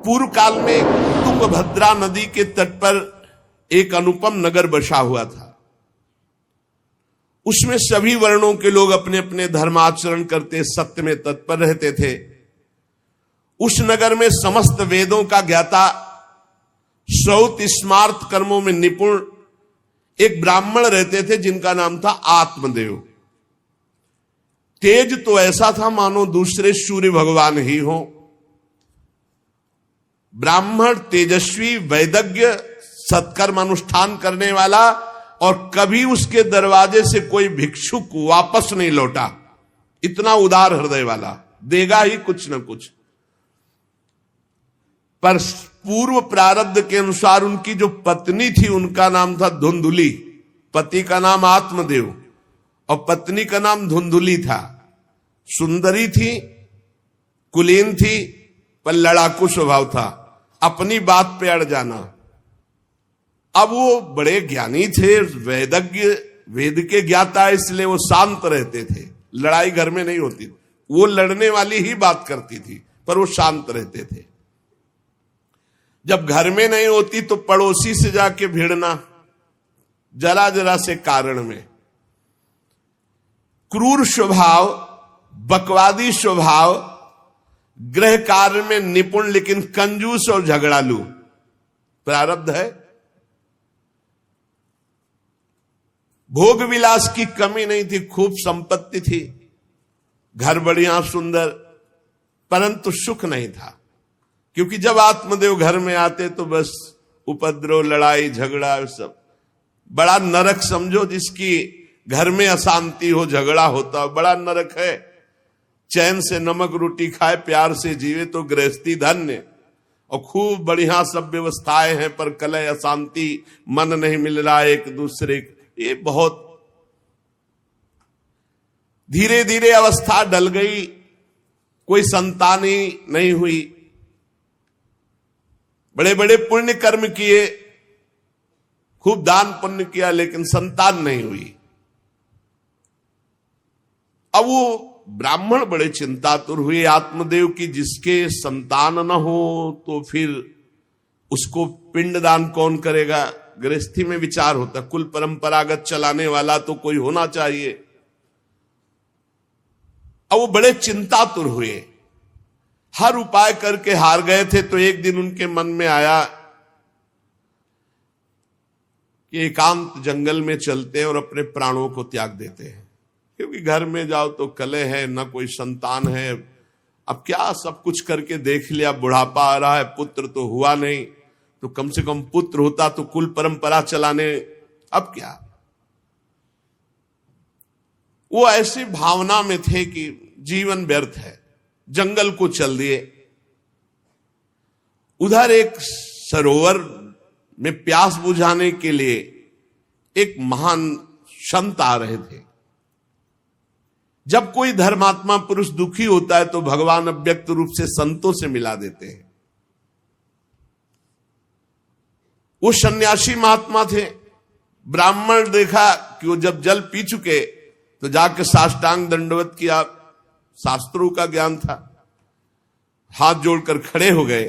पूर्व काल में तुंगभद्रा नदी के तट पर एक अनुपम नगर बसा हुआ था। उसमें सभी वर्णों के लोग अपने अपने धर्माचरण करते, सत्य में तत्पर रहते थे। उस नगर में समस्त वेदों का ज्ञाता, श्रौत स्मार्त कर्मों में निपुण एक ब्राह्मण रहते थे जिनका नाम था आत्मदेव। तेज तो ऐसा था मानो दूसरे सूर्य भगवान ही हो। ब्राह्मण तेजस्वी, वैदज्ञ, सत्कर्म अनुष्ठान करने वाला, और कभी उसके दरवाजे से कोई भिक्षुक वापस नहीं लौटा। इतना उदार हृदय वाला, देगा ही कुछ न कुछ। पर पूर्व प्रारब्ध के अनुसार उनकी जो पत्नी थी उनका नाम था धुंधुली। पति का नाम आत्मदेव और पत्नी का नाम धुंधुली था। सुंदरी थी, कुलीन थी, पर लड़ाकू स्वभाव था, अपनी बात पे अड़ जाना। अब वो बड़े ज्ञानी थे, वेदज्ञ, वेद के ज्ञाता, इसलिए वो शांत रहते थे। लड़ाई घर में नहीं होती, वो लड़ने वाली ही बात करती थी, पर वो शांत रहते थे। जब घर में नहीं होती तो पड़ोसी से जाके भिड़ना, जरा जरा से कारण में। क्रूर स्वभाव, बकवादी स्वभाव, गृह कार्य में निपुण लेकिन कंजूस और झगड़ालू प्रारब्ध है। भोग विलास की कमी नहीं थी, खूब संपत्ति थी, घर बढ़िया सुंदर, परंतु सुख नहीं था। क्योंकि जब आत्मदेव घर में आते तो बस उपद्रव, लड़ाई झगड़ा, सब बड़ा नरक समझो। जिसकी घर में अशांति हो, झगड़ा होता, बड़ा नरक है। चैन से नमक रोटी खाए, प्यार से जीवे तो गृहस्थी धन्य। और खूब बढ़िया सब व्यवस्थाएं हैं, पर कलह, अशांति, मन नहीं मिल रहा एक दूसरे, ये बहुत धीरे धीरे अवस्था डल गई। कोई संतान ही नहीं हुई। बड़े बड़े पुण्य कर्म किए, खूब दान पुण्य किया, लेकिन संतान नहीं हुई। अब वो ब्राह्मण बड़े चिंतातुर हुए आत्मदेव की, जिसके संतान न हो तो फिर उसको पिंडदान कौन करेगा। गृहस्थी में विचार होता, कुल परंपरागत चलाने वाला तो कोई होना चाहिए। अब वो बड़े चिंतातुर हुए, हर उपाय करके हार गए थे। तो एक दिन उनके मन में आया कि एकांत जंगल में चलते हैं और अपने प्राणों को त्याग देते हैं। क्योंकि घर में जाओ तो कलह है, न कोई संतान है। अब क्या, सब कुछ करके देख लिया, बुढ़ापा आ रहा है, पुत्र तो हुआ नहीं, तो कम से कम पुत्र होता तो कुल परंपरा चलाने। अब क्या, वो ऐसी भावना में थे कि जीवन व्यर्थ है, जंगल को चल दिए। उधर एक सरोवर में प्यास बुझाने के लिए एक महान संत आ रहे थे। जब कोई धर्मात्मा पुरुष दुखी होता है तो भगवान अव्यक्त रूप से संतों से मिला देते हैं। वो सन्यासी महात्मा थे। ब्राह्मण देखा कि वो जब जल पी चुके तो जाकर साष्टांग दंडवत किया, शास्त्रों का ज्ञान था, हाथ जोड़कर खड़े हो गए।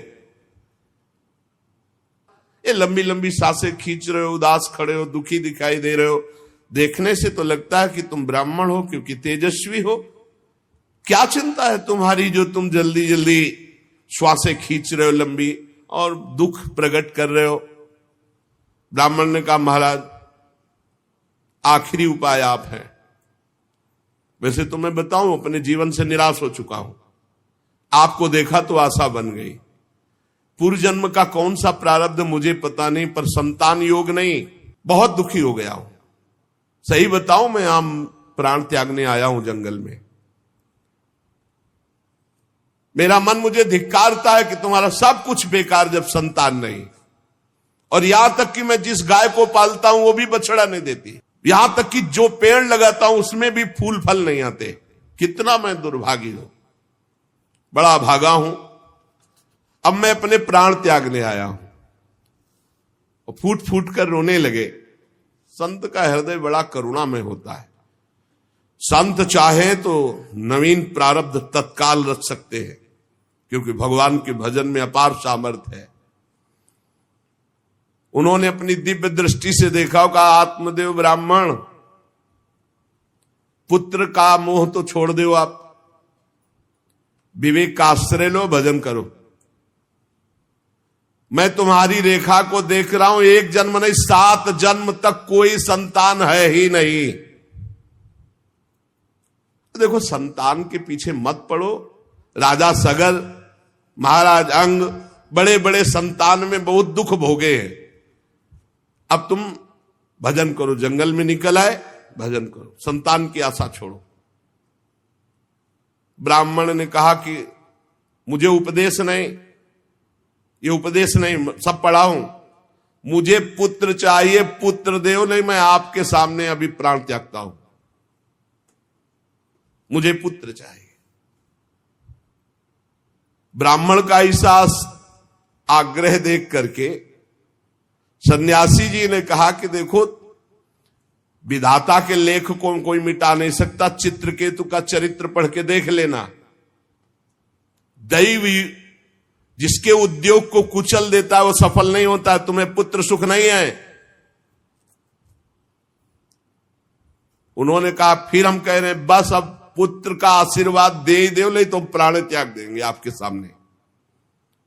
ये लंबी लंबी सांसें खींच रहे हो, उदास खड़े हो, दुखी दिखाई दे रहे हो। देखने से तो लगता है कि तुम ब्राह्मण हो, क्योंकि तेजस्वी हो। क्या चिंता है तुम्हारी जो तुम जल्दी जल्दी श्वासें खींच रहे हो लंबी, और दुख प्रकट कर रहे हो। ब्राह्मण ने कहा, महाराज आखिरी उपाय आप हैं। वैसे तो मैं बताऊं, अपने जीवन से निराश हो चुका हूं। आपको देखा तो आशा बन गई। पूर्व जन्म का कौन सा प्रारब्ध मुझे पता नहीं, पर संतान योग नहीं, बहुत दुखी हो गया हूं। सही बताऊं, मैं आम प्राण त्यागने आया हूं जंगल में। मेरा मन मुझे धिक्कारता है कि तुम्हारा सब कुछ बेकार जब संतान नहीं। और यहां तक कि मैं जिस गाय को पालता हूं वो भी बछड़ा नहीं देती। यहां तक कि जो पेड़ लगाता हूं उसमें भी फूल फल नहीं आते। कितना मैं दुर्भागी हूं, बड़ा भागा हूं। अब मैं अपने प्राण त्यागने आया हूं। और फूट फूट कर रोने लगे। संत का हृदय बड़ा करुणा में होता है। संत चाहे तो नवीन प्रारब्ध तत्काल रच सकते हैं, क्योंकि भगवान के भजन में अपार सामर्थ्य है। उन्होंने अपनी दिव्य दृष्टि से देखा, कहा आत्मदेव ब्राह्मण, पुत्र का मोह तो छोड़ दो, आप विवेक का आश्रय लो, भजन करो। मैं तुम्हारी रेखा को देख रहा हूं, एक जन्म नहीं 7 जन्म तक कोई संतान है ही नहीं। देखो, संतान के पीछे मत पड़ो। राजा सगर, महाराज अंग, बड़े बड़े संतान में बहुत दुख भोगे हैं। अब तुम भजन करो, जंगल में निकल आए, भजन करो, संतान की आशा छोड़ो। ब्राह्मण ने कहा कि मुझे उपदेश नहीं, ये उपदेश नहीं, सब पढ़ा हूं, मुझे पुत्र चाहिए, पुत्र देव, नहीं मैं आपके सामने अभी प्राण त्यागता हूं, मुझे पुत्र चाहिए। ब्राह्मण का ऐसा आग्रह देख करके सन्यासी जी ने कहा कि देखो, विधाता के लेख को कोई मिटा नहीं सकता, चित्रकेतु का चरित्र पढ़ के देख लेना। दैव जिसके उद्योग को कुचल देता है वो सफल नहीं होता। तुम्हें पुत्र सुख नहीं है। उन्होंने कहा फिर हम कह रहे हैं बस अब पुत्र का आशीर्वाद दे ही दो, नहीं तो प्राण त्याग देंगे आपके सामने।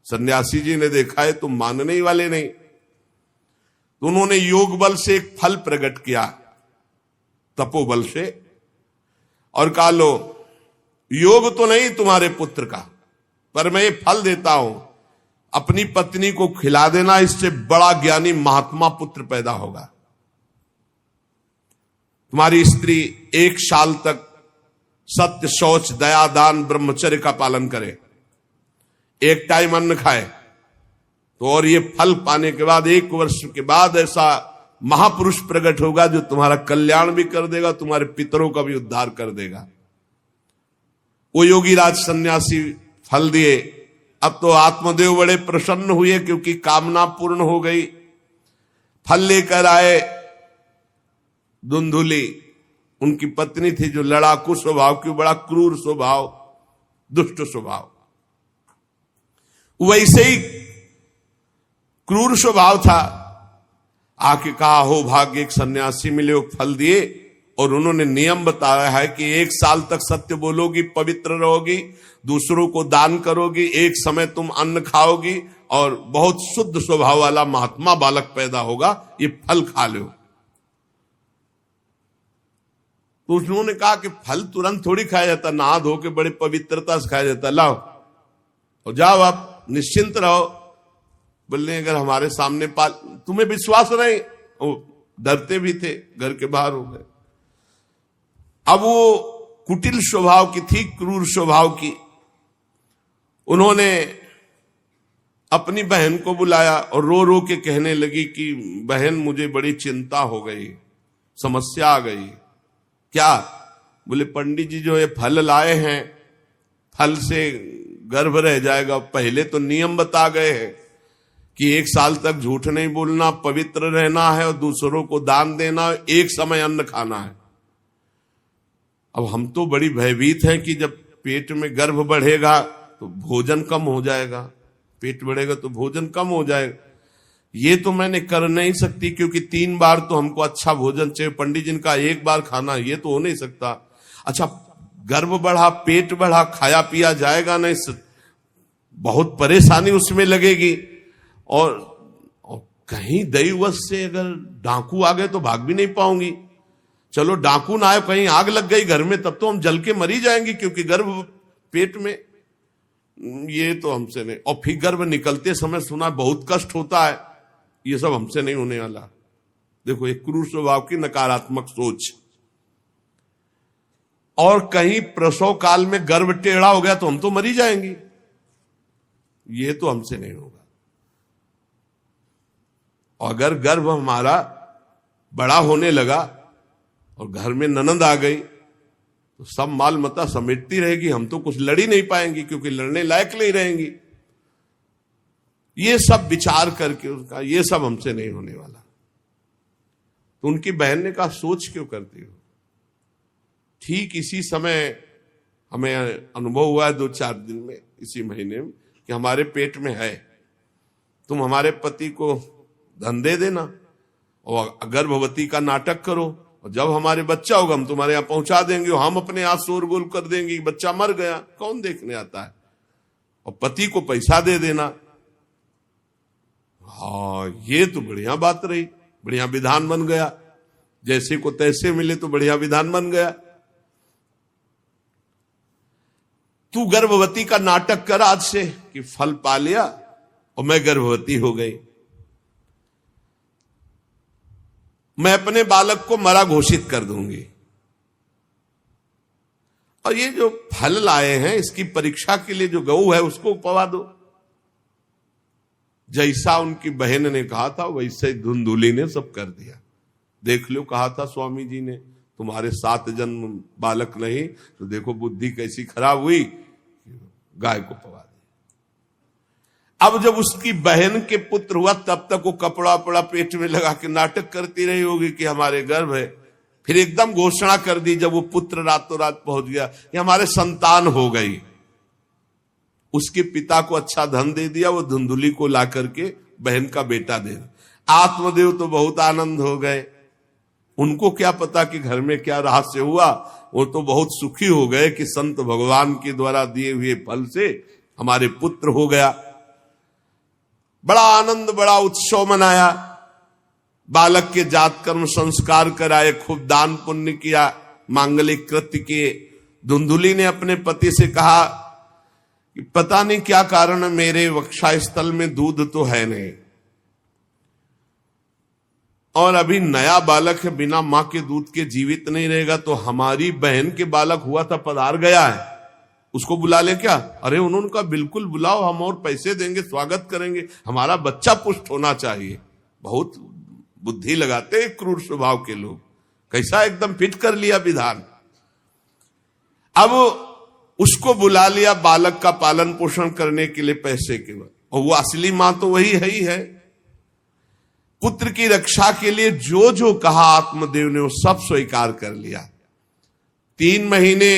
सन्यासी जी ने देखा है तुम मानने ही वाले नहीं, तो उन्होंने योग बल से एक फल प्रकट किया, तपोबल से, और कहा लो, योग तो नहीं तुम्हारे पुत्र का, पर मैं ये फल देता हूं, अपनी पत्नी को खिला देना, इससे बड़ा ज्ञानी महात्मा पुत्र पैदा होगा। तुम्हारी स्त्री 1 साल तक सत्य, शौच, दया, दान, ब्रह्मचर्य का पालन करे, एक टाइम अन्न खाए, तो और ये फल पाने के बाद 1 वर्ष के बाद ऐसा महापुरुष प्रकट होगा जो तुम्हारा कल्याण भी कर देगा, तुम्हारे पितरों का भी उद्धार कर देगा। वो योगीराज सन्यासी फल दिए। अब तो आत्मदेव बड़े प्रसन्न हुए क्योंकि कामना पूर्ण हो गई। फल लेकर आए। धुंधुली उनकी पत्नी थी जो लड़ाकू स्वभाव की, बड़ा क्रूर स्वभाव, दुष्ट स्वभाव, वैसे ही क्रूर स्वभाव था। आके कहा हो भाग्य, एक सन्यासी मिले, वो फल दिए, और उन्होंने नियम बताया है कि 1 साल तक सत्य बोलोगी, पवित्र रहोगी, दूसरों को दान करोगी, एक समय तुम अन्न खाओगी, और बहुत शुद्ध स्वभाव वाला महात्मा बालक पैदा होगा, ये फल खा लो। तो उन्होंने कहा कि फल तुरंत थोड़ी खाया जाता, नहा धो के बड़े पवित्रता से खाया जाता, लाओ और जाओ, आप निश्चिंत रहो। बोलने अगर हमारे सामने तुम्हें विश्वास नहीं, वो डरते भी थे, घर के बाहर हो गए। अब वो कुटिल स्वभाव की थी, क्रूर स्वभाव की। उन्होंने अपनी बहन को बुलाया और रो रो के कहने लगी कि बहन मुझे बड़ी चिंता हो गई, समस्या आ गई। क्या? बोले पंडित जी जो ये फल लाए हैं, फल से गर्भ रह जाएगा। पहले तो नियम बता गए हैं कि 1 साल तक झूठ नहीं बोलना, पवित्र रहना है, और दूसरों को दान देना, एक समय अन्न खाना है। अब हम तो बड़ी भयभीत हैं कि जब पेट में गर्भ बढ़ेगा तो भोजन कम हो जाएगा, पेट बढ़ेगा तो भोजन कम हो जाएगा। ये तो मैंने कर नहीं सकती क्योंकि 3 बार तो हमको अच्छा भोजन चाहिए, पंडित जी का 1 बार खाना, ये तो हो नहीं सकता। अच्छा, गर्भ बढ़ा, पेट बढ़ा, खाया पिया जाएगा नहीं, बहुत परेशानी उसमें लगेगी। और कहीं दैववश से अगर डाकू आ गए तो भाग भी नहीं पाऊंगी। चलो डाकू ना आए, कहीं आग लग गई घर में, तब तो हम जल के मरी जाएंगे क्योंकि गर्भ पेट में, ये तो हमसे नहीं। और फिर गर्भ निकलते समय सुना बहुत कष्ट होता है, ये सब हमसे नहीं होने वाला। देखो एक क्रूर स्वभाव की नकारात्मक सोच। और कहीं प्रसव काल में गर्भ टेढ़ा हो गया तो हम तो मरी जाएंगे, ये तो हमसे नहीं होगा। और अगर गर्भ हमारा बड़ा होने लगा और घर में ननद आ गई तो सब माल मता समेटती रहेगी, हम तो कुछ लड़ ही नहीं पाएंगे क्योंकि लड़ने लायक नहीं रहेंगी। ये सब विचार करके उसका, ये सब हमसे नहीं होने वाला। तो उनकी बहन ने कहा सोच क्यों करती हो? ठीक इसी समय हमें अनुभव हुआ है 2-4 दिन में, इसी महीने में, कि हमारे पेट में है, तुम हमारे पति को धन दे देना और गर्भवती का नाटक करो, और जब हमारे बच्चा होगा हम तुम्हारे यहां पहुंचा देंगे, और हम अपने यहां शोरगुल कर देंगे कि बच्चा मर गया, कौन देखने आता है, और पति को पैसा दे देना। हाँ, ये तो बढ़िया बात रही, बढ़िया विधान बन गया, जैसे को तैसे मिले तो बढ़िया विधान बन गया। तू गर्भवती का नाटक कर आज से कि फल पा लिया और मैं गर्भवती हो गई, मैं अपने बालक को मरा घोषित कर दूंगी, और ये जो फल लाए हैं इसकी परीक्षा के लिए जो गऊ है उसको उपवा दो। जैसा उनकी बहन ने कहा था वैसे धुंधुली ने सब कर दिया। देख लो, कहा था स्वामी जी ने तुम्हारे 7 जन्म बालक नहीं, तो देखो बुद्धि कैसी खराब हुई, गाय को पवा दी। अब जब उसकी बहन के पुत्र हुआ तब तक वो कपड़ा पड़ा पेट में लगा के नाटक करती रही होगी कि हमारे गर्भ है। फिर एकदम घोषणा कर दी जब वो पुत्र रातों रात पहुंच गया कि हमारे संतान हो गई। उसके पिता को अच्छा धन दे दिया, वो धुंधुली को ला करके बहन का बेटा दे दिया। आत्मदेव तो बहुत आनंद हो गए, उनको क्या पता कि घर में क्या रहस्य हुआ, वो तो बहुत सुखी हो गए कि संत भगवान के द्वारा दिए हुए फल से हमारे पुत्र हो गया। बड़ा आनंद, बड़ा उत्सव मनाया, बालक के जात कर्म संस्कार कराए, खूब दान पुण्य किया, मांगलिक कृत्य किए। धुंधुली ने अपने पति से कहा कि पता नहीं क्या कारण मेरे वक्षस्थल में दूध तो है नहीं, और अभी नया बालक है, बिना मां के दूध के जीवित नहीं रहेगा, तो हमारी बहन के बालक हुआ था पधार गया है, उसको बुला ले क्या? अरे उन्होंने कहा बिल्कुल बुलाओ, हम और पैसे देंगे, स्वागत करेंगे, हमारा बच्चा पुष्ट होना चाहिए। बहुत बुद्धि लगाते हैं क्रूर स्वभाव के लोग, कैसा एकदम फिट कर लिया विधान। अब उसको बुला लिया बालक का पालन पोषण करने के लिए पैसे के बाद, और वो असली मां तो वही है ही है। पुत्र की रक्षा के लिए जो जो कहा आत्मदेव ने वो सब स्वीकार कर लिया। 3 महीने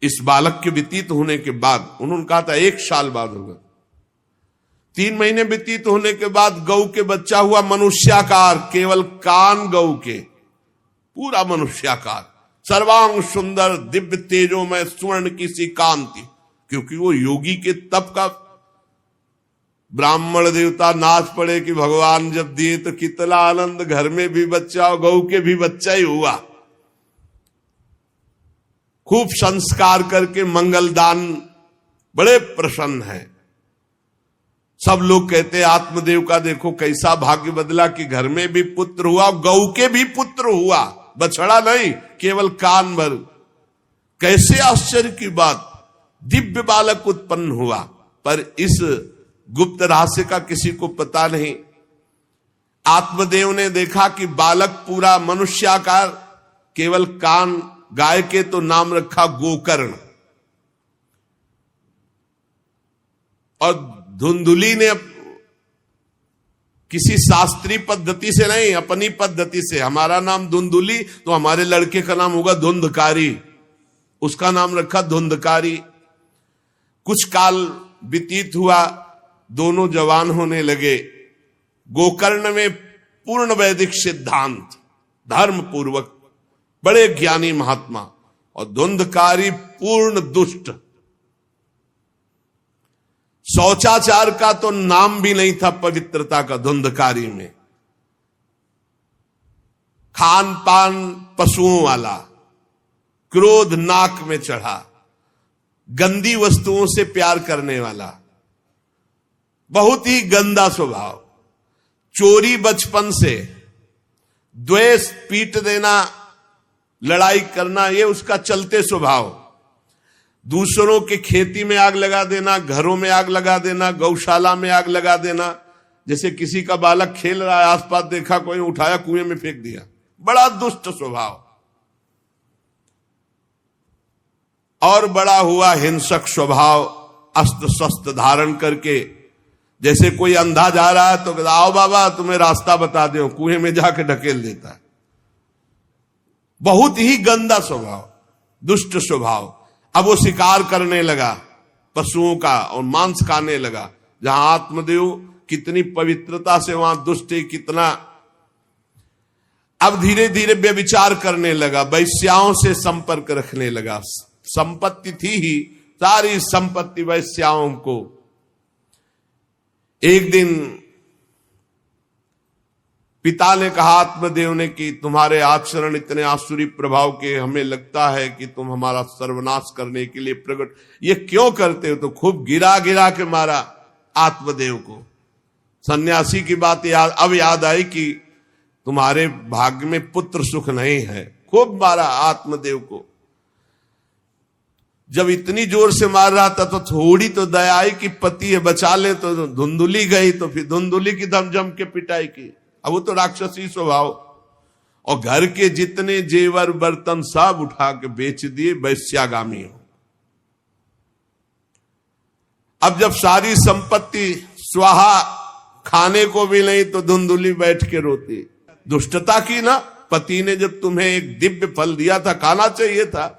इस बालक के व्यतीत होने के बाद, उन्होंने कहा था 1 साल बाद होगा, 3 महीने व्यतीत होने के बाद गौ के बच्चा हुआ मनुष्याकार, केवल कान गौ के, पूरा मनुष्याकार, सर्वांग सुंदर, दिव्य तेजों में स्वर्ण की सी कांति, क्योंकि वो योगी के तप का। ब्राह्मण देवता नाच पड़े कि भगवान जब दिए तो कितना आनंद, घर में भी बच्चा और गौ के भी बच्चा ही हुआ। खूब संस्कार करके मंगलदान, बड़े प्रसन्न है। सब लोग कहते आत्मदेव का देखो कैसा भाग्य बदला कि घर में भी पुत्र हुआ, गौ के भी पुत्र हुआ, बछड़ा नहीं, केवल कान भर। कैसे आश्चर्य की बात, दिव्य बालक उत्पन्न हुआ। पर इस गुप्त रहस्य का किसी को पता नहीं। आत्मदेव ने देखा कि बालक पूरा मनुष्याकार, केवल कान, गाय के तो नाम रखा गोकर्ण। और धुंधुली ने किसी शास्त्रीय पद्धति से नहीं, अपनी पद्धति से, हमारा नाम धुंधुली तो हमारे लड़के का नाम होगा धुंधकारी, उसका नाम रखा धुंधकारी। कुछ काल व्यतीत हुआ, दोनों जवान होने लगे। गोकर्ण में पूर्ण वैदिक सिद्धांत, धर्म पूर्वक, बड़े ज्ञानी महात्मा, और धुंधकारी पूर्ण दुष्ट। शौचाचार का तो नाम भी नहीं था पवित्रता का धुंधकारी में। खान पान पशुओं वाला, क्रोध नाक में चढ़ा, गंदी वस्तुओं से प्यार करने वाला, बहुत ही गंदा स्वभाव। चोरी बचपन से, द्वेष, पीट देना, लड़ाई करना, ये उसका चलते स्वभाव। दूसरों के खेती में आग लगा देना, घरों में आग लगा देना, गौशाला में आग लगा देना। जैसे किसी का बालक खेल रहा है, आसपास देखा कोई, उठाया कुएं में फेंक दिया, बड़ा दुष्ट स्वभाव। और बड़ा हुआ हिंसक स्वभाव, अस्त्र शस्त्र धारण करके। जैसे कोई अंधा जा रहा है तो आओ बाबा तुम्हें रास्ता बता दो, कुएं में जाके ढकेल देता है। बहुत ही गंदा स्वभाव। दुष्ट स्वभाव। अब वो शिकार करने लगा पशुओं का और मांस खाने लगा। जहां आत्मदेव कितनी पवित्रता से, वहां दुष्ट कितना। अब धीरे धीरे व्यभिचार करने लगा, वैश्याओं से संपर्क रखने लगा। संपत्ति थी ही, सारी संपत्ति वैश्याओं को। एक दिन पिता ने कहा आत्मदेव ने कि तुम्हारे आचरण इतने आसुरी प्रभाव के, हमें लगता है कि तुम हमारा सर्वनाश करने के लिए प्रकट, ये क्यों करते हो? तो खूब गिरा गिरा के मारा आत्मदेव को। सन्यासी की बात अब याद आई कि तुम्हारे भाग्य में पुत्र सुख नहीं है। खूब मारा आत्मदेव को। जब इतनी जोर से मार रहा था तो थोड़ी तो दया आई कि पति है, बचा ले। तो धुंधुली गई, तो फिर धुंधुली की दम जम के पिटाई की। अब वो तो राक्षसी स्वभाव, और घर के जितने जेवर बर्तन सब उठा के बेच दिए, वैश्यागामी हो। अब जब सारी संपत्ति स्वाहा, खाने को भी नहीं, तो धुंधुली बैठ के रोती। दुष्टता की ना, पति ने जब तुम्हें एक दिव्य फल दिया था, खाना चाहिए था।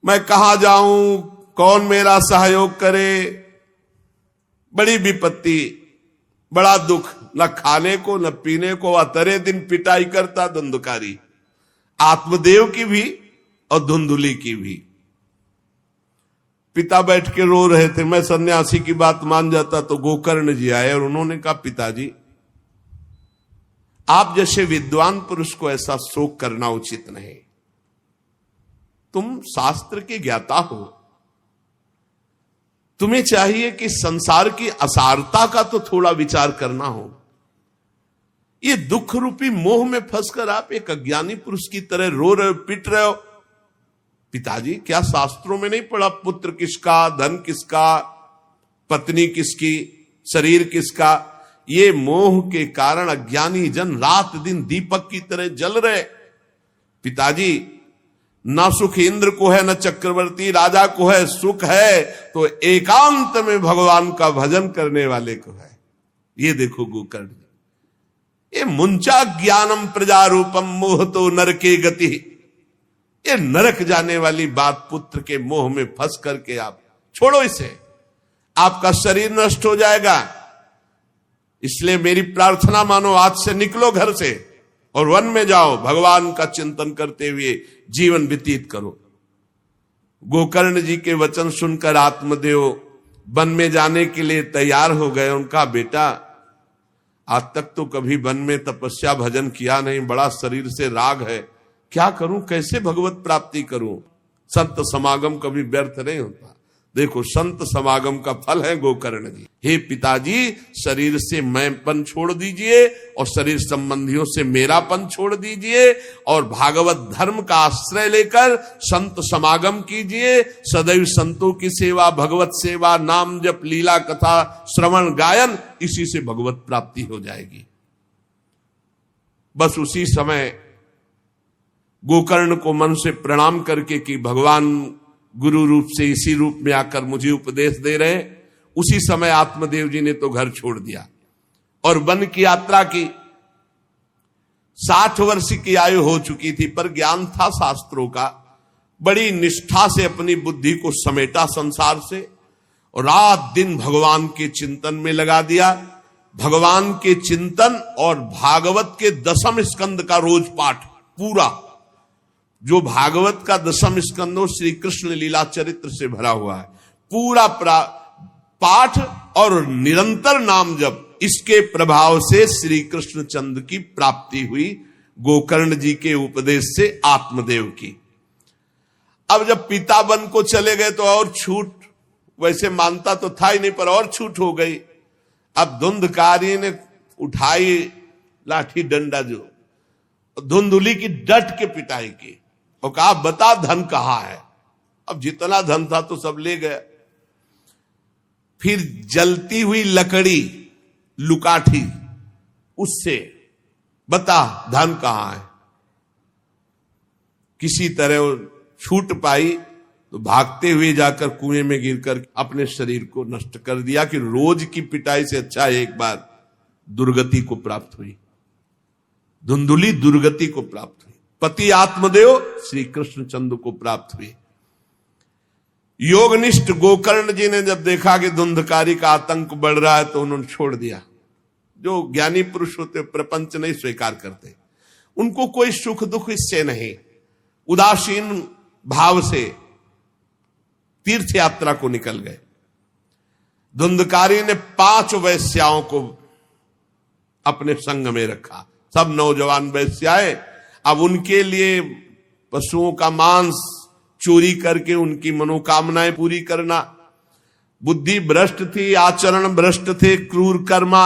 मैं कहां जाऊं, कौन मेरा सहयोग करे, बड़ी विपत्ति, बड़ा दुख, न खाने को न पीने को। अतरे दिन पिटाई करता धुंधकारी, आत्मदेव की भी और धुंधुली की भी। पिता बैठ के रो रहे थे। मैं सन्यासी की बात मान जाता तो गोकर्ण जी आए और उन्होंने कहा पिताजी, आप जैसे विद्वान पुरुष को ऐसा शोक करना उचित नहीं। तुम शास्त्र के ज्ञाता हो, तुम्हें चाहिए कि संसार की असारता का तो थोड़ा विचार करना हो। ये दुख रूपी मोह में फंसकर आप एक अज्ञानी पुरुष की तरह रो रहे हो, पिट रहे हो। पिताजी, क्या शास्त्रों में नहीं पढ़ा पुत्र किसका, धन किसका, पत्नी किसकी, शरीर किसका? ये मोह के कारण अज्ञानी जन रात दिन दीपक की तरह जल रहे। पिताजी, न सुख इंद्र को है, न चक्रवर्ती राजा को है। सुख है तो एकांत में भगवान का भजन करने वाले को है। ये देखो गोकर्ण, ये मुंचा ज्ञानम प्रजारूपम मोह तो नरके गति। ये नरक जाने वाली बात, पुत्र के मोह में फंस करके आप छोड़ो इसे, आपका शरीर नष्ट हो जाएगा। इसलिए मेरी प्रार्थना मानो, आज से निकलो घर से और वन में जाओ, भगवान का चिंतन करते हुए जीवन व्यतीत करो। गोकर्ण जी के वचन सुनकर आत्मदेव वन में जाने के लिए तैयार हो गए। उनका बेटा, आज तक तो कभी वन में तपस्या भजन किया नहीं, बड़ा शरीर से राग है, क्या करूं, कैसे भगवत प्राप्ति करूं? संत समागम कभी व्यर्थ नहीं होता। देखो, संत समागम का फल है गोकर्ण जी। हे पिताजी, शरीर से मैंपन छोड़ दीजिए और शरीर संबंधियों से मेरापन छोड़ दीजिए और भागवत धर्म का आश्रय लेकर संत समागम कीजिए। सदैव संतों की सेवा, भगवत सेवा, नाम जप, लीला कथा, श्रवण गायन, इसी से भगवत प्राप्ति हो जाएगी। बस उसी समय गोकर्ण को मन से प्रणाम करके कि भगवान गुरु रूप से इसी रूप में आकर मुझे उपदेश दे रहे, उसी समय आत्मदेव जी ने तो घर छोड़ दिया और वन की यात्रा की। 60 वर्ष की आयु हो चुकी थी, पर ज्ञान था शास्त्रों का। बड़ी निष्ठा से अपनी बुद्धि को समेटा संसार से और रात दिन भगवान के चिंतन में लगा दिया। भगवान के चिंतन और भागवत के 10वें स्कंद का रोज पाठ पूरा, जो भागवत का 10वां स्कंद श्री कृष्ण लीला चरित्र से भरा हुआ है, पूरा पाठ और निरंतर नाम जप, इसके प्रभाव से श्री कृष्ण चंद्र की प्राप्ति हुई गोकर्ण जी के उपदेश से आत्मदेव की। अब जब पिता वन को चले गए तो और छूट, वैसे मानता तो था ही नहीं, पर और छूट हो गई। अब धुंधकारी ने उठाई लाठी डंडा, जो धुंधुली की डट के पिटाई की और कहा बता धन कहां है। अब जितना धन था तो सब ले गए। फिर जलती हुई लकड़ी, लुकाठी, उससे बता धन कहां है। किसी तरह वो छूट पाई तो भागते हुए जाकर कुएं में गिरकर अपने शरीर को नष्ट कर दिया कि रोज की पिटाई से अच्छा एक बार दुर्गति को प्राप्त हुई। धुंधुली दुर्गति को प्राप्त हुई, पति आत्मदेव श्री कृष्णचंद्र को प्राप्त हुए। योगनिष्ठ गोकर्ण जी ने जब देखा कि धुंधकारी का आतंक बढ़ रहा है तो उन्होंने छोड़ दिया। जो ज्ञानी पुरुष होते प्रपंच नहीं स्वीकार करते, उनको कोई सुख दुख इससे नहीं, उदासीन भाव से तीर्थ यात्रा को निकल गए। धुंधकारी ने 5 वैश्याओं को अपने संग में रखा, सब नौजवान वैश्याएं। अब उनके लिए पशुओं का मांस चोरी करके उनकी मनोकामनाएं पूरी करना। बुद्धि भ्रष्ट थी, आचरण भ्रष्ट थे, क्रूर कर्मा।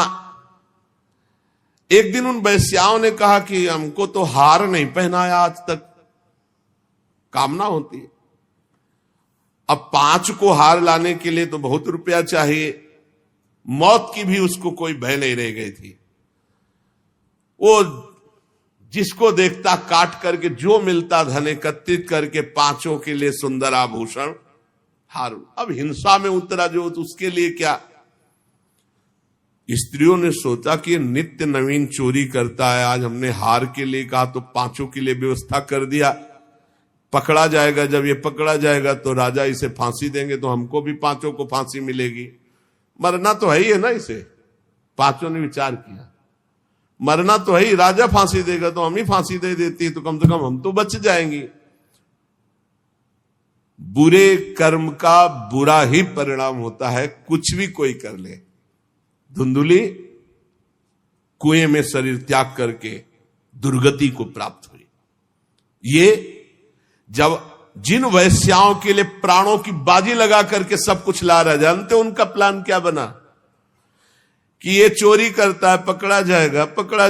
एक दिन उन वैश्याओं ने कहा कि हमको तो हार नहीं पहनाया आज तक, कामना होती है। अब 5 को हार लाने के लिए तो बहुत रुपया चाहिए। मौत की भी उसको कोई भय नहीं रह गई थी। वो जिसको देखता काट करके जो मिलता धन एकत्रित करके 5 के लिए सुंदर आभूषण हार। अब हिंसा में उतरा जो, तो उसके लिए क्या। स्त्रियों ने सोचा कि नित्य नवीन चोरी करता है, आज हमने हार के लिए कहा तो 5 के लिए व्यवस्था कर दिया। पकड़ा जाएगा, जब ये पकड़ा जाएगा तो राजा इसे फांसी देंगे, तो हमको भी 5 को फांसी मिलेगी। मरना तो है ही है ना इसे। 5 ने विचार किया, मरना तो है ही, राजा फांसी देगा तो हम ही फांसी दे देती, तो कम से कम हम तो बच जाएंगी। बुरे कर्म का बुरा ही परिणाम होता है, कुछ भी कोई कर ले। धुंधुली कुएं में शरीर त्याग करके दुर्गति को प्राप्त हुई। ये जब जिन वैश्याओं के लिए प्राणों की बाजी लगा करके सब कुछ ला रहा, जानते उनका प्लान क्या बना कि ये चोरी करता है, पकड़ा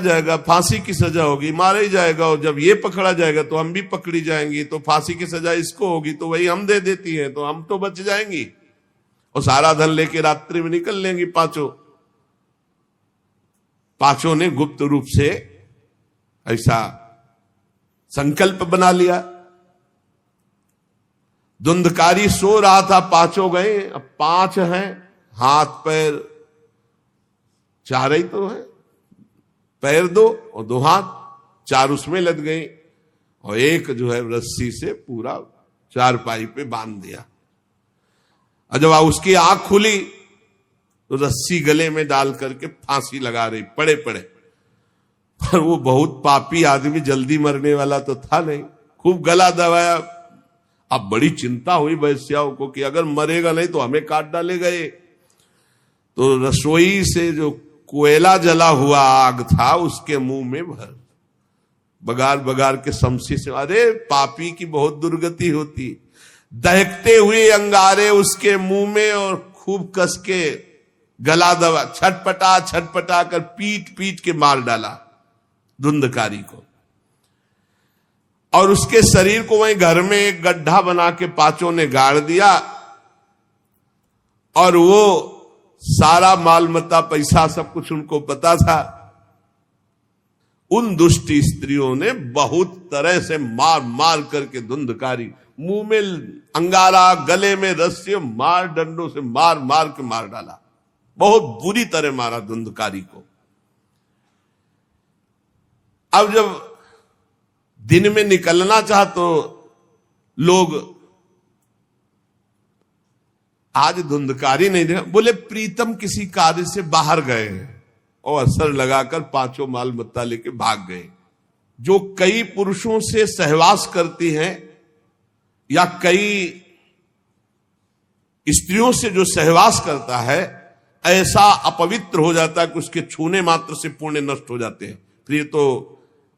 जाएगा, फांसी की सजा होगी, मारा ही जाएगा। और जब ये पकड़ा जाएगा तो हम भी पकड़ी जाएंगी, तो फांसी की सजा इसको होगी, तो वही हम दे देती है, तो हम तो बच जाएंगी। और सारा धन लेके रात्रि में निकल लेंगी 5 ने गुप्त रूप से ऐसा संकल्प बना लिया। धुंधकारी सो रहा था, 5 गए। अब 5 हैं, हाथ पैर 4 ही तो है, पैर 2 और 2 हाथ, 4 उसमें लग गई। और एक जो है रस्सी से पूरा चारपाई पे बांध दिया। और जब उसकी आंख खुली तो रस्सी गले में डाल करके फांसी लगा रही, पड़े पड़े। पर वो बहुत पापी आदमी, जल्दी मरने वाला तो था नहीं, खूब गला दबाया। अब बड़ी चिंता हुई वैश्याओं को कि अगर मरेगा नहीं तो हमें काट डालेगा ये। तो रसोई से जो कोयला जला हुआ आग था उसके मुंह में भर, बगार बगार के शमशी से। अरे पापी की बहुत दुर्गति होती। दहकते हुए अंगारे उसके मुंह में और खूब कस के गला दबा, छटपटा कर पीट पीट के मार डाला धुंधकारी को। और उसके शरीर को वहीं घर में एक गड्ढा बना के 5 ने गाड़ दिया। और वो सारा माल मत्ता पैसा सब कुछ उनको पता था। उन दुष्ट स्त्रियों ने बहुत तरह से मार मार करके धुंधकारी, मुंह में अंगारा, गले में रस्सी, मार डंडों से मार मार के मार डाला। बहुत बुरी तरह मारा धुंधकारी को। अब जब दिन में निकलना चाह तो लोग, आज धुंधकारी नहीं देखा, बोले प्रीतम किसी कार्य से बाहर गए हैं, और असर लगाकर 5 माल मत्ता लेके भाग गए। जो कई पुरुषों से सहवास करती हैं या कई स्त्रियों से जो सहवास करता है, ऐसा अपवित्र हो जाता है कि उसके छूने मात्र से पुण्य नष्ट हो जाते हैं। फिर तो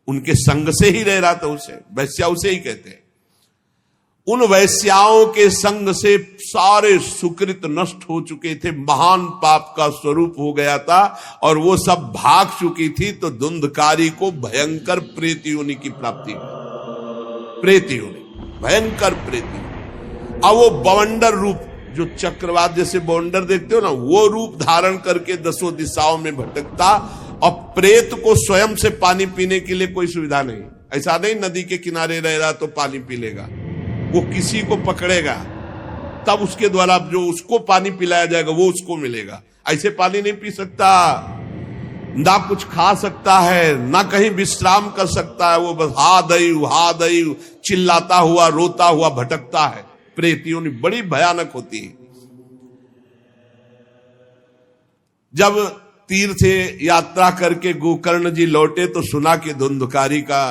उनके संग से ही रह रहा था, उसे वैश्या उसे ही कहते हैं। उन वैश्याओं के संग से सारे सुकृत नष्ट हो चुके थे, महान पाप का स्वरूप हो गया था, और वो सब भाग चुकी थी। तो धुंधकारी को भयंकर प्रेत योनि की प्राप्ति हुई। प्रेत योनि, भयंकर प्रेत योनि। अब वो बवंडर रूप, जो चक्रवात जैसे बवंडर देखते हो ना, वो रूप धारण करके 10 दिशाओं में भटकता। और प्रेत को स्वयं से पानी पीने के लिए कोई सुविधा नहीं। ऐसा नहीं नदी के किनारे रह रहा तो पानी पी लेगा, वो किसी को पकड़ेगा तब उसके द्वारा जो उसको पानी पिलाया जाएगा वो उसको मिलेगा। ऐसे पानी नहीं पी सकता। ना कुछ खा सकता है, ना कहीं विश्राम कर सकता है। वो बस हा दई चिल्लाता हुआ, रोता हुआ भटकता है। प्रेत योनि बड़ी भयानक होती है। जब तीर्थ यात्रा करके गोकर्ण जी लौटे तो सुना कि धुंधकारी का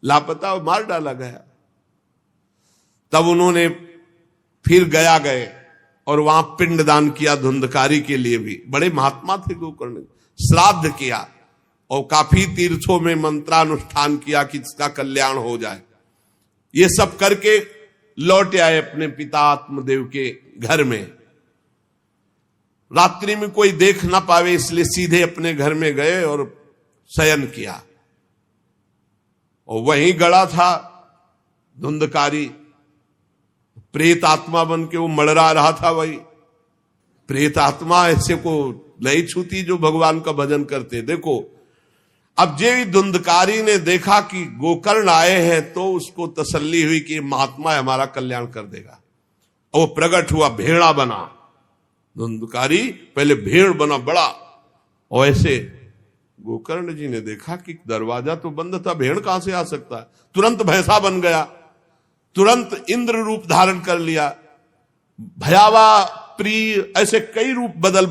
लापता और मार डाला गया। तब उन्होंने फिर गए और वहां पिंडदान किया धुंधकारी के लिए भी। बड़े महात्मा थे गोकर्ण। श्राद्ध किया और काफी तीर्थों में मंत्रानुष्ठान किया कि इसका कल्याण हो जाए। ये सब करके लौट आए अपने पिता आत्मदेव के घर में। रात्रि में कोई देख ना पावे इसलिए सीधे अपने घर में गए और शयन किया। और वहीं गड़ा था धुंधकारी। प्रेत आत्मा बन के वो मड़रा रहा था। वही प्रेत आत्मा ऐसे को नहीं छूती जो भगवान का भजन करते। देखो, अब जे धुंधकारी ने देखा कि गोकर्ण आए हैं तो उसको तसल्ली हुई कि महात्मा हमारा कल्याण कर देगा। और वो प्रकट हुआ, भेड़ा बना। धुंधकारी पहले भेड़ बना बड़ा। और ऐसे गोकर्ण जी ने देखा कि दरवाजा तो बंद था, भेड़ कहां से आ सकता है। तुरंत भैंसा बन गया, तुरंत इंद्र रूप धारण कर लिया, भयावा प्रिय, ऐसे कई रूप बदल।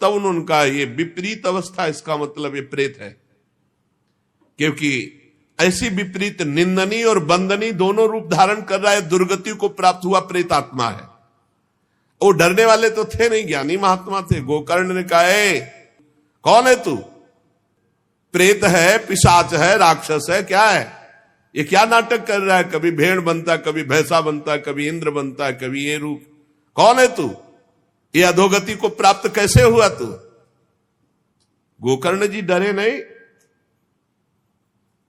तब उन्होंने कहा ये विपरीत अवस्था, इसका मतलब ये प्रेत है। क्योंकि ऐसी विपरीत निंदनीय और बंदनीय दोनों रूप धारण कर रहा है, दुर्गति को प्राप्त हुआ प्रेत आत्मा है। वो डरने वाले तो थे नहीं, ज्ञानी महात्मा थे। गोकर्ण ने कहा, कौन है तू? प्रेत है, पिशाच है, राक्षस है, क्या है ये? क्या नाटक कर रहा है? कभी भेड़ बनता है, कभी भैंसा बनता है, कभी इंद्र बनता है, कभी ये रूप। कौन है तू? ये अधोगति को प्राप्त कैसे हुआ तू? गोकर्ण जी डरे नहीं।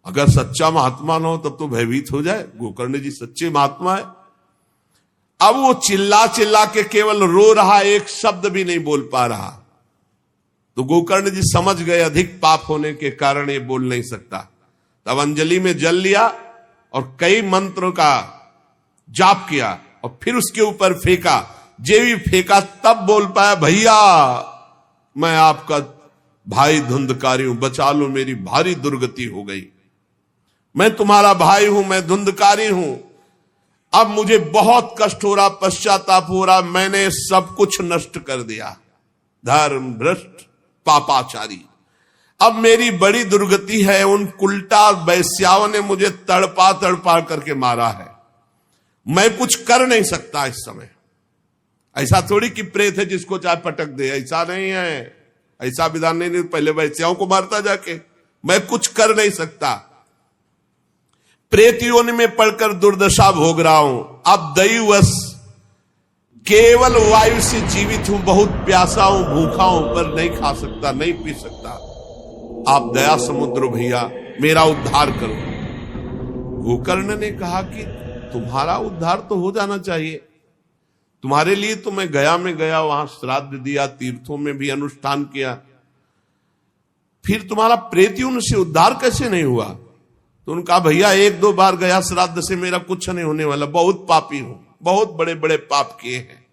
अगर सच्चा महात्मा न हो तब तो भयभीत हो जाए। गोकर्ण जी सच्चे महात्मा है। अब वो चिल्ला के केवल रो रहा, एक शब्द भी नहीं बोल पा रहा। तो गोकर्ण जी समझ गए अधिक पाप होने के कारण ये बोल नहीं सकता। तब अंजलि में जल लिया और कई मंत्रों का जाप किया और फिर उसके ऊपर फेंका। जे भी फेंका तब बोल पाया, भैया मैं आपका भाई धुंधकारी हूं, बचा लो, मेरी भारी दुर्गति हो गई। मैं तुम्हारा भाई हूं, मैं धुंधकारी हूं। अब मुझे बहुत कष्ट हो रहा, पश्चाताप हो रहा, मैंने सब कुछ नष्ट कर दिया, धर्म भ्रष्ट पापाचारी। अब मेरी बड़ी दुर्गति है। उन उल्टा वैश्याओं ने मुझे तड़पा करके मारा है। मैं कुछ कर नहीं सकता इस समय। ऐसा थोड़ी कि प्रेत है जिसको चाहे पटक दे, ऐसा नहीं है। ऐसा विधान नहीं, पहले वैश्याओं को मारता जाके। मैं कुछ कर नहीं सकता। प्रेत योनि में पड़कर दुर्दशा भोग रहा हूं। अब दैवश केवल वायु से जीवित हूं, बहुत प्यासा हूं, भूखा हूं, पर नहीं खा सकता, नहीं पी सकता। आप दया समुद्र भैया मेरा उद्धार करो। गोकर्ण ने कहा कि तुम्हारा उद्धार तो हो जाना चाहिए। तुम्हारे लिए तो मैं गया में गया, वहां श्राद्ध दिया, तीर्थों में भी अनुष्ठान किया, फिर तुम्हारा प्रेत योनि से उद्धार कैसे नहीं हुआ? तो उनका भैया एक दो बार गया श्राद्ध से, मेरा कुछ नहीं होने वाला, बहुत पापी हूं, बहुत बड़े बड़े पाप किए हैं।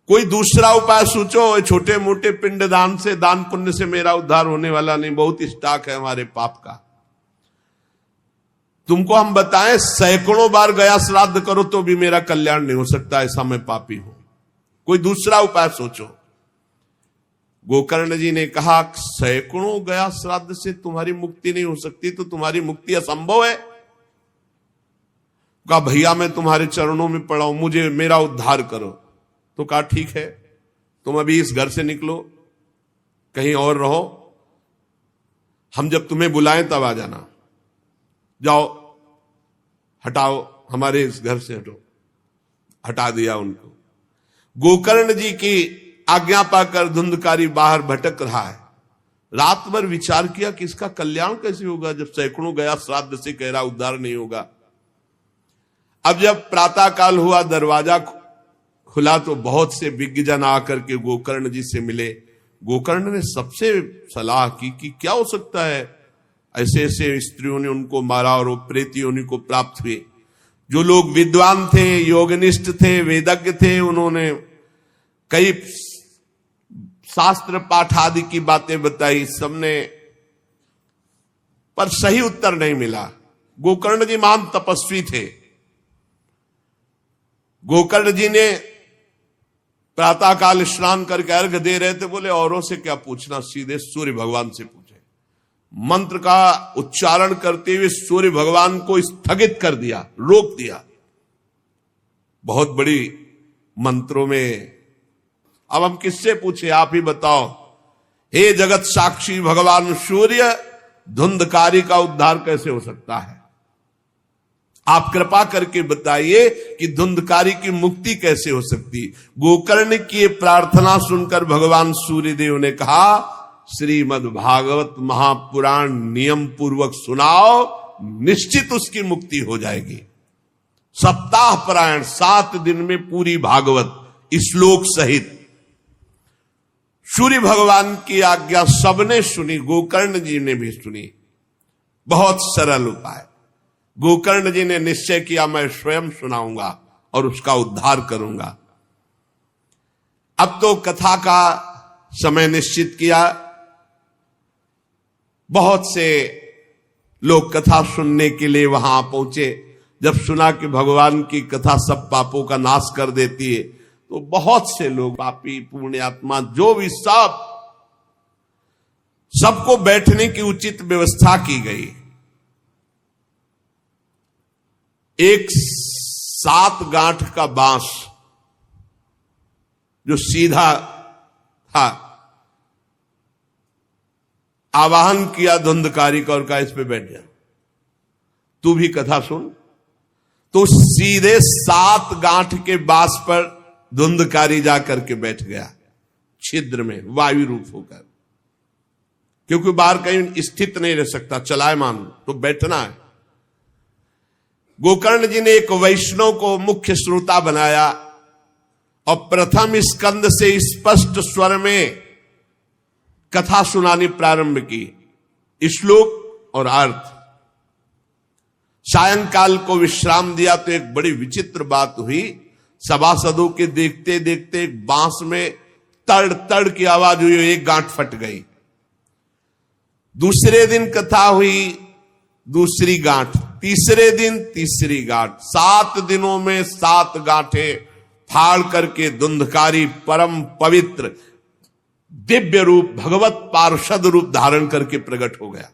कोई दूसरा उपाय सोचो। छोटे मोटे पिंडदान से, दान पुण्य से मेरा उद्धार होने वाला नहीं, बहुत स्टॉक है हमारे पाप का। तुमको हम बताएं, सैकड़ों बार गया श्राद्ध करो तो भी मेरा कल्याण नहीं हो सकता, ऐसा मैं पापी हूं। कोई दूसरा उपाय सोचो। गोकर्ण जी ने कहा, सैकड़ों गया श्राद्ध से तुम्हारी मुक्ति नहीं हो सकती, तो तुम्हारी मुक्ति असंभव है। कहा, भैया मैं तुम्हारे चरणों में पड़ा हूं, मुझे मेरा उद्धार करो। तो कहा, ठीक है, तुम अभी इस घर से निकलो, कहीं और रहो, हम जब तुम्हें बुलाएं तब आ जाना। जाओ, हटाओ, हमारे इस घर से हटो। हटा दिया उनको। गोकर्ण जी की आज्ञा पाकर धुंधकारी बाहर भटक रहा है। रात भर विचार किया कि इसका कल्याण कैसे होगा, जब सैकड़ों गया श्राद्ध से कह रहा उद्धार नहीं होगा। अब जब प्रातः काल हुआ, दरवाजा खुला तो बहुत से विज्ञजन आकर के गोकर्ण जी से मिले। गोकर्ण ने सबसे सलाह की कि क्या हो सकता है, ऐसे ऐसे स्त्रियों ने उनको मारा और वो प्रेत योनि को प्राप्त हुए। जो लोग विद्वान थे, योगनिष्ठ थे, वेदज्ञ थे, उन्होंने कई शास्त्र पाठ आदि की बातें बताई सबने, पर सही उत्तर नहीं मिला। गोकर्ण जी महान तपस्वी थे। गोकर्ण जी ने प्रातःकाल स्नान करके अर्घ दे रहे थे, बोले औरों से क्या पूछना, सीधे सूर्य भगवान से पूछे। मंत्र का उच्चारण करते हुए सूर्य भगवान को स्थगित कर दिया, रोक दिया। बहुत बड़ी मंत्रों में। अब हम किससे पूछे, आप ही बताओ। हे जगत साक्षी भगवान सूर्य, धुंधकारी का उद्धार कैसे हो सकता है? आप कृपा करके बताइए कि धुंधकारी की मुक्ति कैसे हो सकती। गोकर्ण की प्रार्थना सुनकर भगवान सूर्यदेव ने कहा, श्रीमद् भागवत महापुराण नियम पूर्वक सुनाओ, निश्चित उसकी मुक्ति हो जाएगी। सप्ताह पारायण 7 दिन में पूरी भागवत श्लोक सहित। सूर्य भगवान की आज्ञा सबने सुनी, गोकर्ण जी ने भी सुनी। बहुत सरल उपाय। गोकर्ण जी ने निश्चय किया, मैं स्वयं सुनाऊंगा और उसका उद्धार करूंगा। अब तो कथा का समय निश्चित किया। बहुत से लोग कथा सुनने के लिए वहां पहुंचे। जब सुना कि भगवान की कथा सब पापों का नाश कर देती है, तो बहुत से लोग, पापी पुण्यात्मा जो भी, सबको बैठने की उचित व्यवस्था की गई। एक 7 गांठ का बांस जो सीधा था, आवाहन किया धुंधकारी का और कहा, इस पे बैठ जा, तू भी कथा सुन। तो सीधे 7 गांठ के बांस पर धुंधकारी जाकर के बैठ गया, छिद्र में वायु रूप होकर, क्योंकि बाहर कहीं स्थित नहीं रह सकता, चलायमान तो बैठना है। गोकर्ण जी ने एक वैष्णव को मुख्य श्रोता बनाया और प्रथम स्कंद से स्पष्ट स्वर में कथा सुनानी प्रारंभ की, श्लोक और अर्थ। सायंकाल को विश्राम दिया तो एक बड़ी विचित्र बात हुई। सभासदों के देखते देखते बांस में तड़ तड़ की आवाज हुई, एक गांठ फट गई। दूसरे दिन कथा हुई, दूसरी गांठ, तीसरे दिन तीसरी गांठ। 7 दिनों में 7 गांठें फाड़ करके धुंधकारी परम पवित्र दिव्य रूप, भगवत पार्षद रूप धारण करके प्रकट हो गया।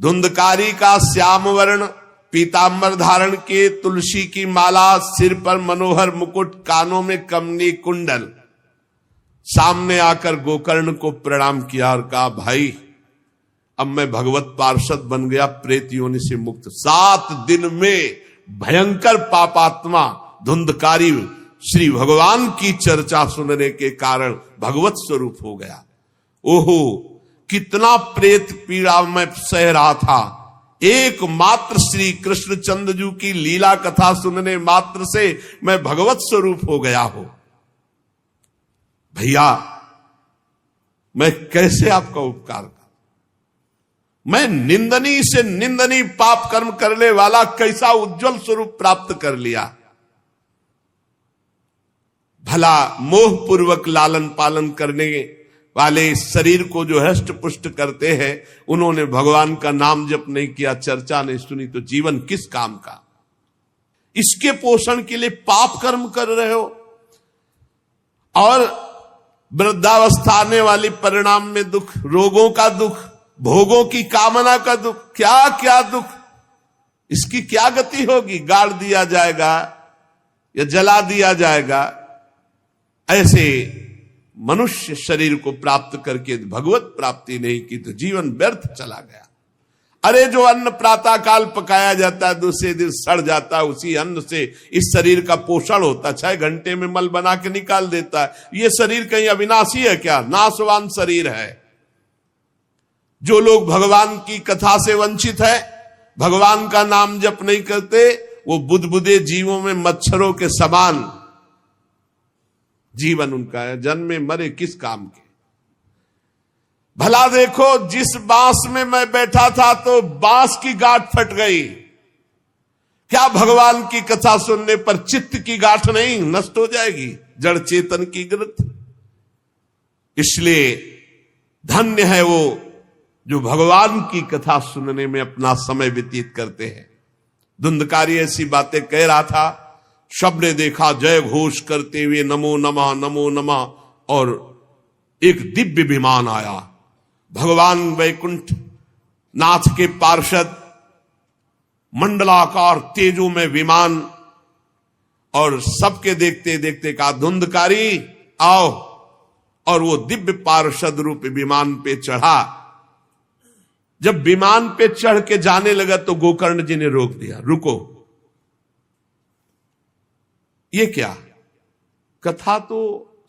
धुंधकारी का श्याम वर्ण पीतांबर धारण के, तुलसी की माला, सिर पर मनोहर मुकुट, कानों में कमनी कुंडल, सामने आकर गोकर्ण को प्रणाम किया और कहा, भाई अब मैं भगवत पार्षद बन गया, प्रेत योनि से मुक्त। 7 दिन में भयंकर पापात्मा धुंधकारी श्री भगवान की चर्चा सुनने के कारण भगवत स्वरूप हो गया। ओहो, कितना प्रेत पीड़ा मैं सह रहा था, एकमात्र श्री कृष्णचंद्र जी की लीला कथा सुनने मात्र से मैं भगवत स्वरूप हो गया हूं। भैया, मैं कैसे आपका उपकार करूं? मैं निंदनीय से निंदनीय पाप कर्म करने वाला कैसा उज्जवल स्वरूप प्राप्त कर लिया। भला मोह पूर्वक लालन पालन करने वाले शरीर को जो हष्ट पुष्ट करते हैं, उन्होंने भगवान का नाम जप नहीं किया, चर्चा नहीं सुनी, तो जीवन किस काम का? इसके पोषण के लिए पाप कर्म कर रहे हो और वृद्धावस्था आने वाली परिणाम में दुख, रोगों का दुख, भोगों की कामना का दुख, क्या क्या दुख, इसकी क्या गति होगी? गाड़ दिया जाएगा या जला दिया जाएगा। ऐसे मनुष्य शरीर को प्राप्त करके भगवत प्राप्ति नहीं की तो जीवन व्यर्थ चला गया। अरे जो अन्न प्रातः काल पकाया जाता है, दूसरे दिन सड़ जाता है, उसी अन्न से इस शरीर का पोषण होता है। 6 घंटे में मल बना के निकाल देता है। ये शरीर कहीं अविनाशी है क्या? नाशवान शरीर है। जो लोग भगवान की कथा से वंचित है, भगवान का नाम जप नहीं करते, वो बुदबुदे जीवों में मच्छरों के समान जीवन उनका है। जन्मे मरे किस काम के? भला देखो, जिस बांस में मैं बैठा था तो बांस की गांठ फट गई, क्या भगवान की कथा सुनने पर चित्त की गांठ नहीं नष्ट हो जाएगी? जड़ चेतन की ग्रंथ। इसलिए धन्य है वो जो भगवान की कथा सुनने में अपना समय व्यतीत करते हैं। धुंधकारी ऐसी बातें कह रहा था, सबने देखा जय घोष करते हुए नमो नमः, और एक दिव्य विमान आया। भगवान वैकुंठ नाथ के पार्षद, मंडलाकार तेजो में विमान, और सबके देखते देखते कहा धुंधकारी आओ, और वो दिव्य पार्षद रूप विमान पे चढ़ा। जब विमान पे चढ़ के जाने लगा तो गोकर्ण जी ने रोक दिया, रुको, ये क्या? कथा तो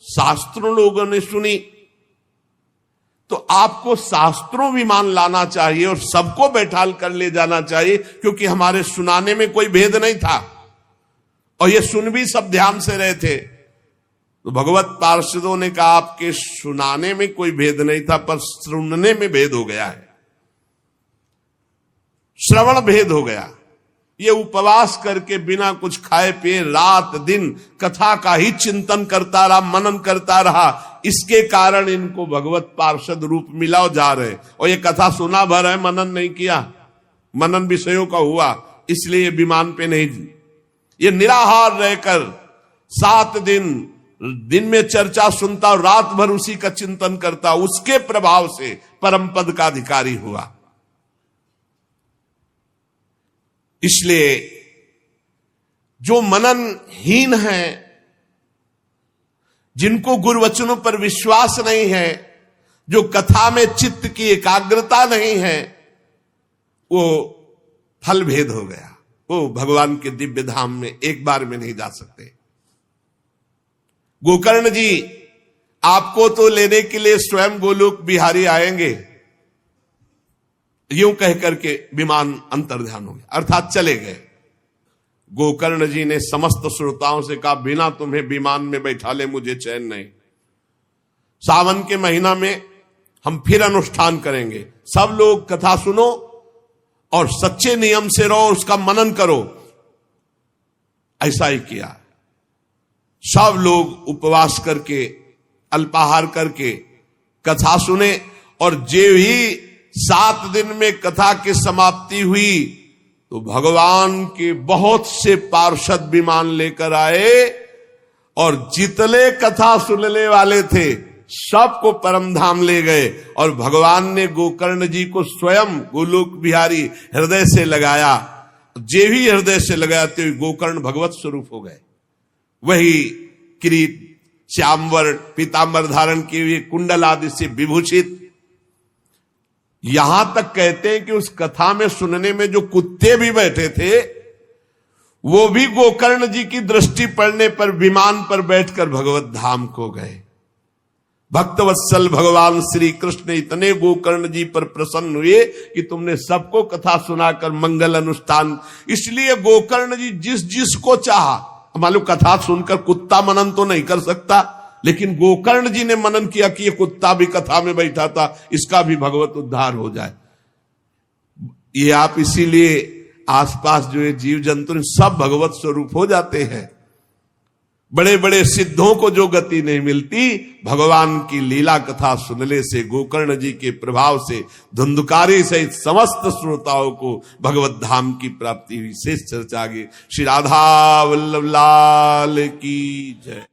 शास्त्रों लोगों ने सुनी, तो आपको शास्त्रों विमान लाना चाहिए और सबको बैठाल कर ले जाना चाहिए, क्योंकि हमारे सुनाने में कोई भेद नहीं था और ये सुन भी सब ध्यान से रहे थे। तो भगवत पार्षदों ने कहा आपके सुनाने में कोई भेद नहीं था, पर सुनने में भेद हो गया है, श्रवण भेद हो गया। ये उपवास करके बिना कुछ खाए पिए रात दिन कथा का ही चिंतन करता रहा, मनन करता रहा, इसके कारण इनको भगवत पार्षद रूप मिला और जा रहे। और ये कथा सुना भर है, मनन नहीं किया, मनन विषयों का हुआ, इसलिए ये विमान पे नहीं। ये निराहार रहकर 7 दिन में चर्चा सुनता और रात भर उसी का चिंतन करता, उसके प्रभाव से परम पद का अधिकारी हुआ। इसलिए जो मननहीन है, जिनको गुरुवचनों पर विश्वास नहीं है, जो कथा में चित्त की एकाग्रता नहीं है, वो फल भेद हो गया, वो भगवान के दिव्य धाम में एक बार में नहीं जा सकते। गोकर्ण जी आपको तो लेने के लिए स्वयं गोलोक बिहारी आएंगे, यूं कह करके विमान अंतर्ध्यान हो गया, अर्थात चले गए। गोकर्ण जी ने समस्त श्रोताओं से कहा बिना तुम्हें विमान में बैठा ले मुझे चैन नहीं। सावन के महीना में हम फिर अनुष्ठान करेंगे, सब लोग कथा सुनो और सच्चे नियम से रहो, उसका मनन करो। ऐसा ही किया, सब लोग उपवास करके अल्पाहार करके कथा सुने, और जे ही 7 दिन में कथा की समाप्ति हुई तो भगवान के बहुत से पार्षद विमान लेकर आए, और जितने कथा सुनने वाले थे सबको परम धाम ले गए। और भगवान ने गोकर्ण जी को स्वयं गोलोक बिहारी हृदय से लगाया, जे भी हृदय से लगाते हुए गोकर्ण भगवत स्वरूप हो गए। वही किरीट श्यामवर्ण पीतांबर धारण किए हुए, कुंडल आदि से विभूषित। यहां तक कहते हैं कि उस कथा में सुनने में जो कुत्ते भी बैठे थे, वो भी गोकर्ण जी की दृष्टि पड़ने पर विमान पर बैठकर भगवत धाम को गए। भक्तवत्सल भगवान श्री कृष्ण इतने गोकर्ण जी पर प्रसन्न हुए कि तुमने सबको कथा सुनाकर मंगल अनुष्ठान। इसलिए गोकर्ण जी जिस जिसको चाहा, मालूम कथा सुनकर कुत्ता मनन तो नहीं कर सकता, लेकिन गोकर्ण जी ने मनन किया कि ये कुत्ता भी कथा में बैठा था, इसका भी भगवत उद्धार हो जाए। ये आप इसीलिए आसपास जो ये जीव जंतु सब भगवत स्वरूप हो जाते हैं। बड़े बड़े सिद्धों को जो गति नहीं मिलती, भगवान की लीला कथा सुनने से, गोकर्ण जी के प्रभाव से धुंधकारी सहित समस्त श्रोताओं को भगवत धाम की प्राप्ति हुई। शेष चर्चा आगे। श्री राधा वल्लभ लाल की जय।